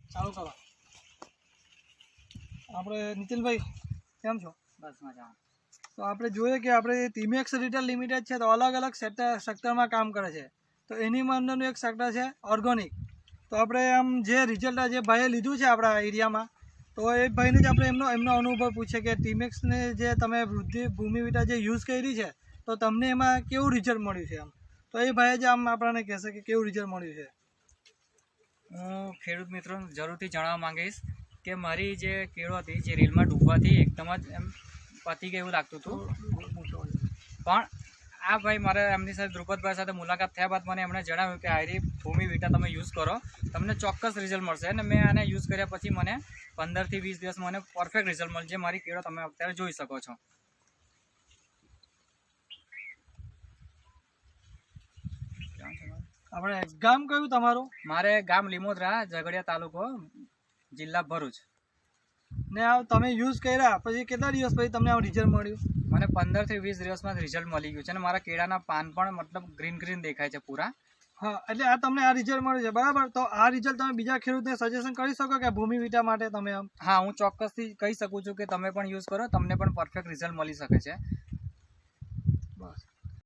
ચાલુ કરો. આપણે નીતિનભાઈ કેમ છો? બસ મજામાં. તો આપણે જોઈએ કે આપણે ટીમેક્સ રિટેલ લિમિટેડ છે તો અલગ અલગ સેક્ટરમાં કામ કરે છે. તો એની અંદરનું એક સેક્ટર છે ઓર્ગોનિક. તો આપણે આમ જે રિઝલ્ટ જે ભાઈએ લીધું છે આપણા એરિયામાં, તો એ ભાઈને જ આપણે એમનો અનુભવ પૂછીએ કે ટીમેક્સને જે તમે ભૂમિ વિટા જે યુઝ કરી છે તો તમને એમાં કેવું રિઝલ્ટ મળ્યું છે આમ. તો એ ભાઈએ જ આમ આપણને કહેશે કે કેવું રિઝલ્ટ મળ્યું છે. હું ખેડૂત મિત્રોને જરૂરથી જણાવવા માંગીશ કે મારી જે કેળો હતી જે રેલમાં ડૂબવાથી એકદમ જ એમ પતી ગયું એવું લાગતું હતું, પણ આ ભાઈ મારે એમની સાથે ધ્રુપદભાઈ સાથે મુલાકાત થયા બાદ મને એમણે જણાવ્યું કે આયરી ભૂમિ વિટા તમે યુઝ કરો, તમને ચોક્કસ રિઝલ્ટ મળશે. અને મેં આને યુઝ કર્યા પછી મને 15 થી 20 દિવસ મને પરફેક્ટ રિઝલ્ટ મળશે. જે મારી કેળો તમે અત્યારે જોઈ શકો છો. આપણે ગામ કયું તમારું? મારે ગામ લીમોદરા, ઝઘડિયા તાલુકો, જિલ્લા ભરૂચ. ને આ તમે યુઝ કર્યા પછી કેટલા દિવસ પછી તમને આ રિઝલ્ટ મળ્યું? મને 15 થી 20 દિવસમાં રિઝલ્ટ મળી ગયું છે અને મારા કેળાના પાન પણ મતલબ ગ્રીન દેખાય છે પૂરા. હા, એટલે આ તમને આ રિઝલ્ટ મળ્યું છે બરાબર. તો આ રિઝલ્ટ તમે બીજા ખેડૂતને સજેશન કરી શકો કે ભૂમિ વિટા માટે તમે આમ? હા, હું ચોક્કસથી કહી શકું છું કે તમે પણ યુઝ કરો, તમને પણ પરફેક્ટ રિઝલ્ટ મળી શકે છે. બસ.